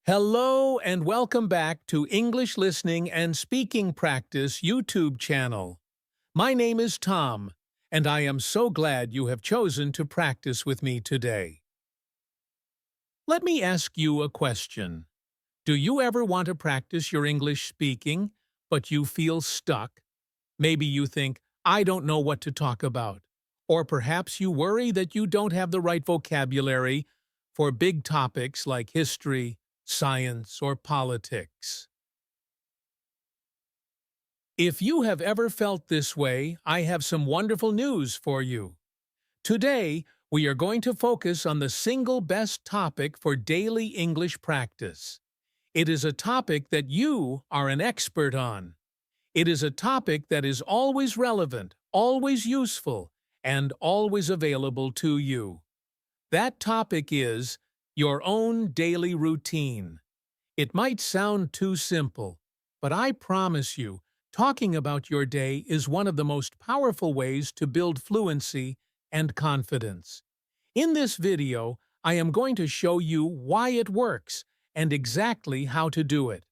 Hello and welcome back to English Listening and Speaking Practice YouTube channel. My name is Tom, and I am so glad you have chosen to practice with me today. Let me ask you a question. Do you ever want to practice your English speaking, but you feel stuck? Maybe you think, I don't know what to talk about. Or perhaps you worry that you don't have the right vocabulary for big topics like history, science, or politics. If you have ever felt this way, I have some wonderful news for you. Today, we are going to focus on the single best topic for daily English practice. It is a topic that you are an expert on. It is a topic that is always relevant, always useful, and always available to you. That topic is your own daily routine. It might sound too simple, but I promise you, talking about your day is one of the most powerful ways to build fluency and confidence. In this video, I am going to show you why it works and exactly how to do it.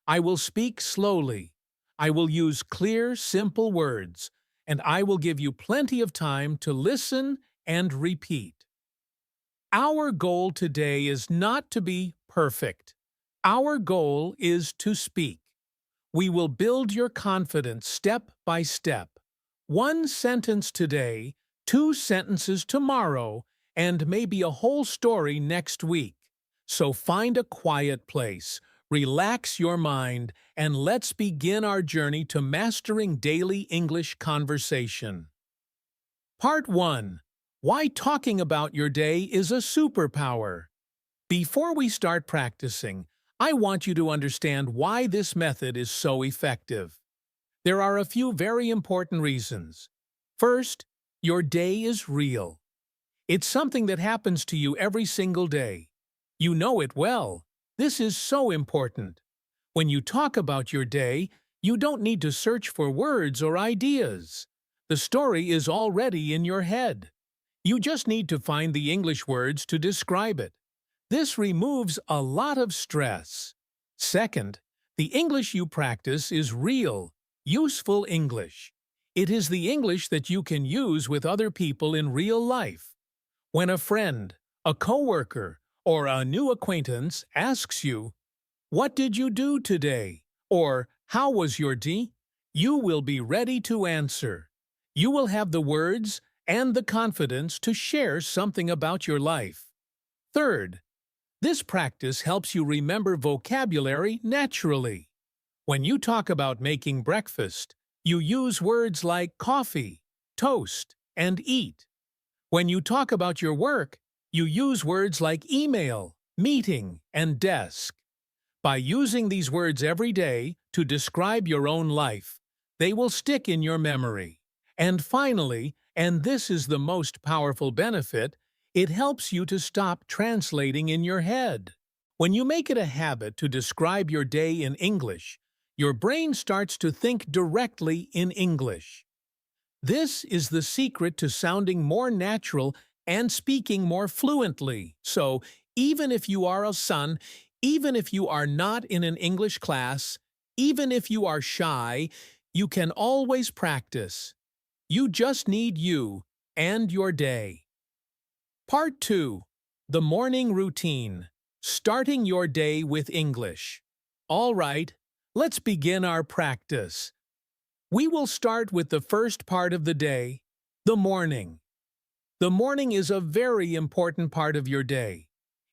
I will speak slowly. I will use clear, simple words, and I will give you plenty of time to listen and repeat. Our goal today is not to be perfect. Our goal is to speak. We will build your confidence step by step. One sentence today, 2 sentences tomorrow, and maybe a whole story next week. So find a quiet place, relax your mind, and let's begin our journey to mastering daily English conversation. Part 1. Why talking about your day is a superpower. Before we start practicing, I want you to understand why this method is so effective. There are a few very important reasons. First, your day is real. It's something that happens to you every single day. You know it well. This is so important. When you talk about your day, you don't need to search for words or ideas. The story is already in your head. You just need to find the English words to describe it. This removes a lot of stress. Second, the English you practice is real, useful English. It is the English that you can use with other people in real life. When a friend, a coworker, or a new acquaintance asks you, "What did you do today?" or "How was your day?" you will be ready to answer. You will have the words and the confidence to share something about your life. Third, this practice helps you remember vocabulary naturally. When you talk about making breakfast, you use words like coffee, toast, and eat. When you talk about your work, you use words like email, meeting, and desk. By using these words every day to describe your own life, they will stick in your memory. And finally, and this is the most powerful benefit, it helps you to stop translating in your head. When you make it a habit to describe your day in English, your brain starts to think directly in English. This is the secret to sounding more natural and speaking more fluently. So, even if you are a son, even if you are not in an English class, even if you are shy, you can always practice. You just need you and your day. Part 2. The morning routine. Starting your day with English. All right, let's begin our practice. We will start with the first part of the day, the morning. The morning is a very important part of your day.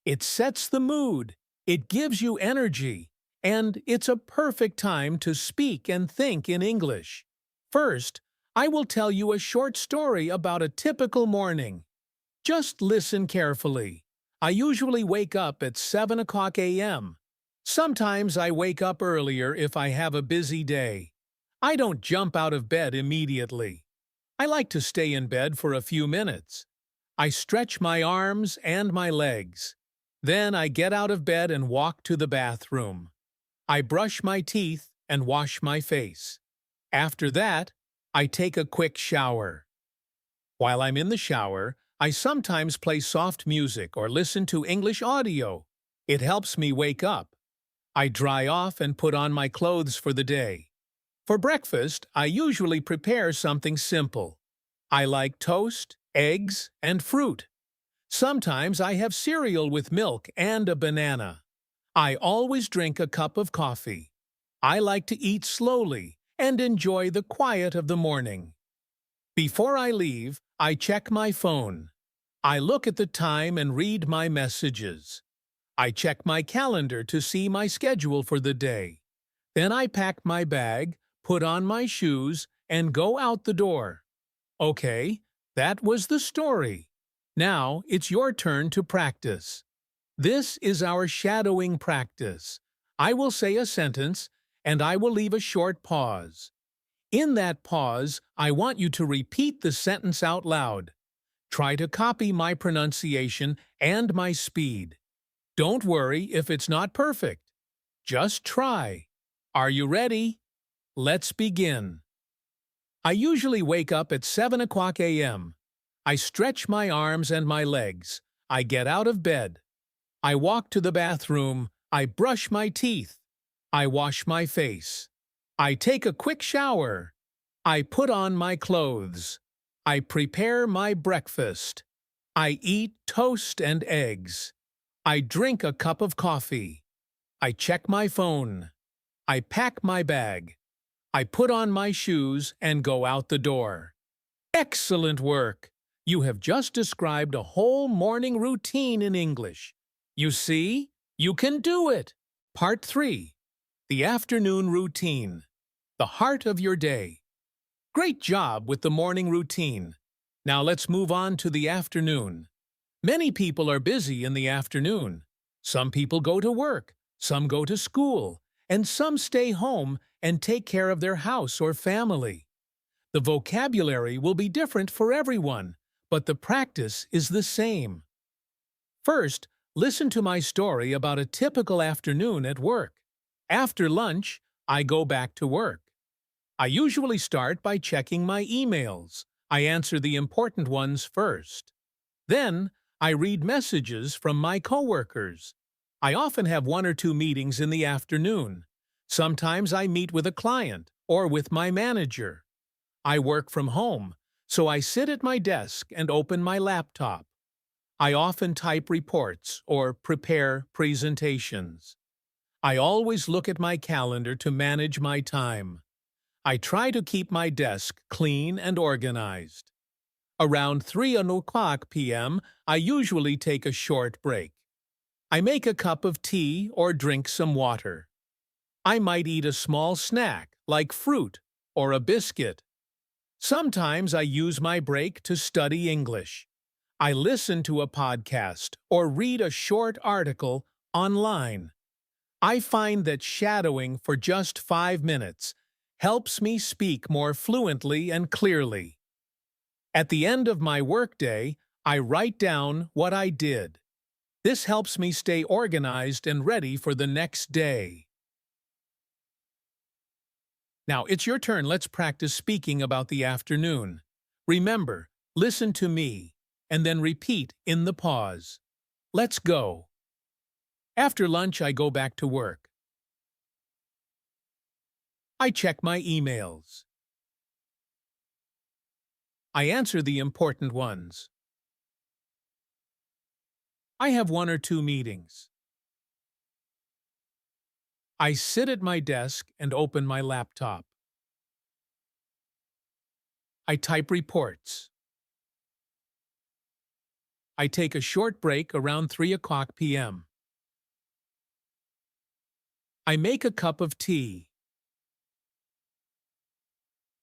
It sets the mood, it gives you energy, and it's a perfect time to speak and think in English. First, I will tell you a short story about a typical morning. Just listen carefully. I usually wake up at 7 o'clock a.m. Sometimes I wake up earlier if I have a busy day. I don't jump out of bed immediately. I like to stay in bed for a few minutes. I stretch my arms and my legs. Then I get out of bed and walk to the bathroom. I brush my teeth and wash my face. After that, I take a quick shower. While I'm in the shower, I sometimes play soft music or listen to English audio. It helps me wake up. I dry off and put on my clothes for the day. For breakfast, I usually prepare something simple. I like toast, eggs, and fruit. Sometimes I have cereal with milk and a banana. I always drink a cup of coffee. I like to eat slowly and enjoy the quiet of the morning. Before I leave, I check my phone. I look at the time and read my messages. I check my calendar to see my schedule for the day. Then I pack my bag, put on my shoes, and go out the door. Okay, that was the story. Now it's your turn to practice. This is our shadowing practice. I will say a sentence, and I will leave a short pause. In that pause, I want you to repeat the sentence out loud. Try to copy my pronunciation and my speed. Don't worry if it's not perfect. Just try. Are you ready? Let's begin. I usually wake up at 7 o'clock a.m. I stretch my arms and my legs. I get out of bed. I walk to the bathroom. I brush my teeth. I wash my face. I take a quick shower. I put on my clothes. I prepare my breakfast. I eat toast and eggs. I drink a cup of coffee. I check my phone. I pack my bag. I put on my shoes and go out the door. Excellent work! You have just described a whole morning routine in English. You see, you can do it! Part 3. The afternoon routine. The heart of your day. Great job with the morning routine. Now let's move on to the afternoon. Many people are busy in the afternoon. Some people go to work, some go to school, and some stay home and take care of their house or family. The vocabulary will be different for everyone, but the practice is the same. First, listen to my story about a typical afternoon at work. After lunch, I go back to work. I usually start by checking my emails. I answer the important ones first. Then, I read messages from my coworkers. I often have 1 or 2 meetings in the afternoon. Sometimes I meet with a client or with my manager. I work from home, so I sit at my desk and open my laptop. I often type reports or prepare presentations. I always look at my calendar to manage my time. I try to keep my desk clean and organized. Around 3 o'clock p.m., I usually take a short break. I make a cup of tea or drink some water. I might eat a small snack, like fruit or a biscuit. Sometimes I use my break to study English. I listen to a podcast or read a short article online. I find that shadowing for just 5 minutes helps me speak more fluently and clearly. At the end of my workday, I write down what I did. This helps me stay organized and ready for the next day. Now it's your turn. Let's practice speaking about the afternoon. Remember, listen to me, and then repeat in the pause. Let's go. After lunch, I go back to work. I check my emails. I answer the important ones. I have 1 or 2 meetings. I sit at my desk and open my laptop. I type reports. I take a short break around 3 o'clock p.m. I make a cup of tea.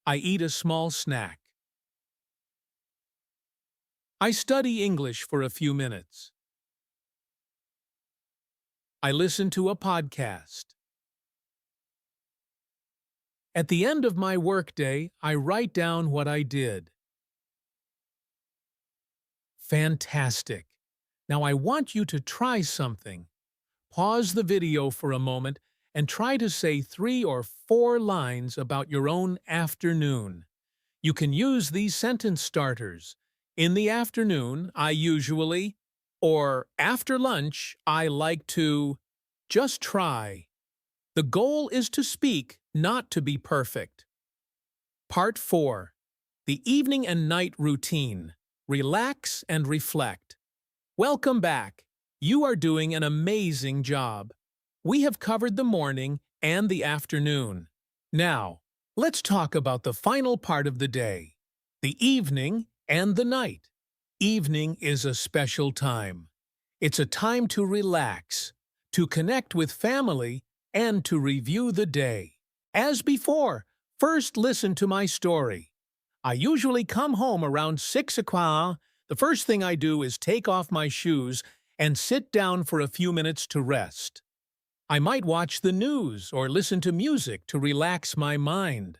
I eat a small snack. I study English for a few minutes. I listen to a podcast. At the end of my workday, I write down what I did. Fantastic! Now I want you to try something. Pause the video for a moment and try to say 3 or 4 lines about your own afternoon. You can use these sentence starters. In the afternoon, I usually... Or after lunch, I like to just try. The goal is to speak, not to be perfect. Part 4. The evening and night routine. Relax and reflect. Welcome back. You are doing an amazing job. We have covered the morning and the afternoon. Now, let's talk about the final part of the day, the evening and the night. Evening is a special time. It's a time to relax, to connect with family, and to review the day. As before, first listen to my story. I usually come home around 6 o'clock. The first thing I do is take off my shoes and sit down for a few minutes to rest. I might watch the news or listen to music to relax my mind.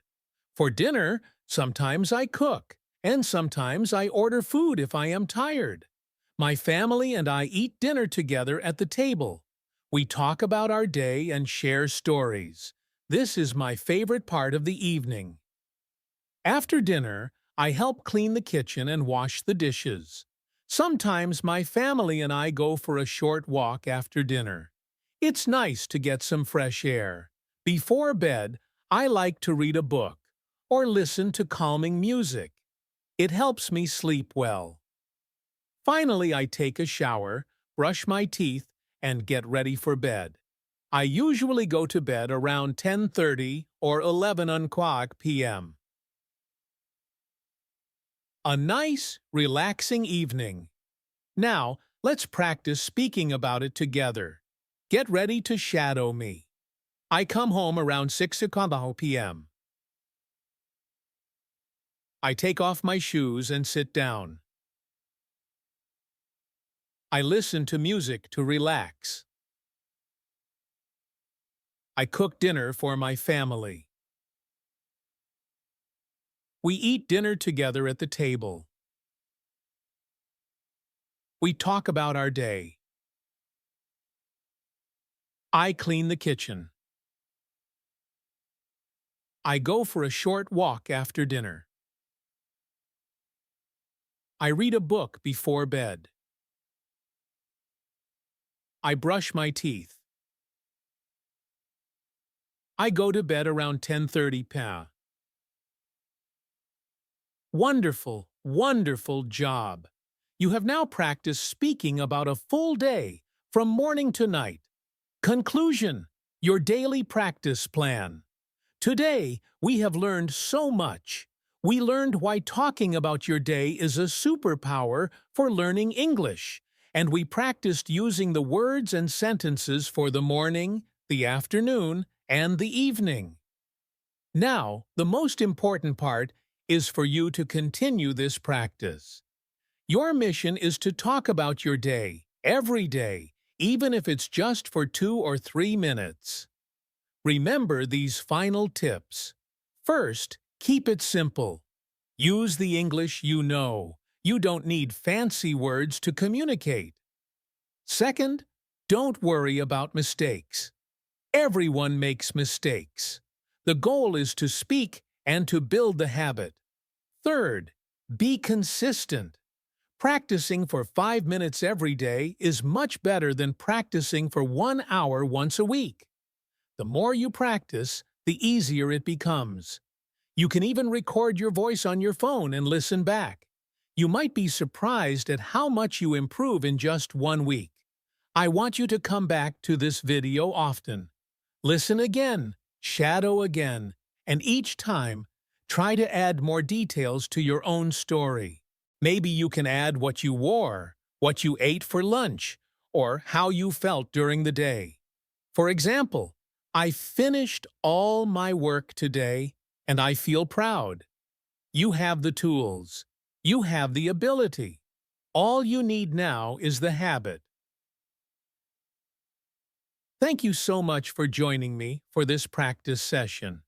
For dinner, sometimes I cook, and sometimes I order food if I am tired. My family and I eat dinner together at the table. We talk about our day and share stories. This is my favorite part of the evening. After dinner, I help clean the kitchen and wash the dishes. Sometimes my family and I go for a short walk after dinner. It's nice to get some fresh air. Before bed, I like to read a book or listen to calming music. It helps me sleep well. Finally, I take a shower, brush my teeth, and get ready for bed. I usually go to bed around 10:30 or 11 o'clock p.m. A nice, relaxing evening. Now, let's practice speaking about it together. Get ready to shadow me. I come home around 6 o'clock p.m. I take off my shoes and sit down. I listen to music to relax. I cook dinner for my family. We eat dinner together at the table. We talk about our day. I clean the kitchen. I go for a short walk after dinner. I read a book before bed. I brush my teeth. I go to bed around 10:30 p.m. Wonderful, wonderful job! You have now practiced speaking about a full day, from morning to night. Conclusion: your daily practice plan. Today, we have learned so much. We learned why talking about your day is a superpower for learning English, and we practiced using the words and sentences for the morning, the afternoon, and the evening. Now, the most important part is for you to continue this practice. Your mission is to talk about your day, every day, even if it's just for 2 or 3 minutes. Remember these final tips. First, keep it simple. Use the English you know. You don't need fancy words to communicate. Second, don't worry about mistakes. Everyone makes mistakes. The goal is to speak and to build the habit. Third, be consistent. Practicing for 5 minutes every day is much better than practicing for 1 hour once a week. The more you practice, the easier it becomes. You can even record your voice on your phone and listen back. You might be surprised at how much you improve in just 1 week. I want you to come back to this video often. Listen again, shadow again, and each time, try to add more details to your own story. Maybe you can add what you wore, what you ate for lunch, or how you felt during the day. For example, I finished all my work today, and I feel proud. You have the tools. You have the ability. All you need now is the habit. Thank you so much for joining me for this practice session.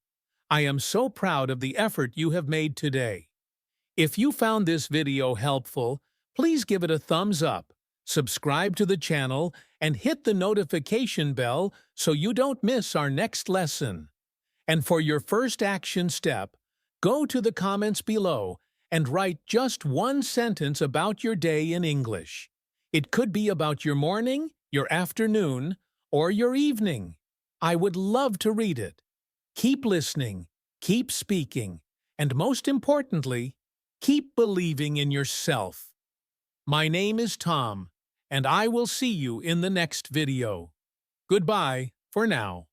I am so proud of the effort you have made today. If you found this video helpful, please give it a thumbs up, subscribe to the channel, and hit the notification bell so you don't miss our next lesson. And for your first action step, go to the comments below and write just 1 sentence about your day in English. It could be about your morning, your afternoon, or your evening. I would love to read it. Keep listening, keep speaking, and most importantly, keep believing in yourself. My name is Tom, and I will see you in the next video. Goodbye for now.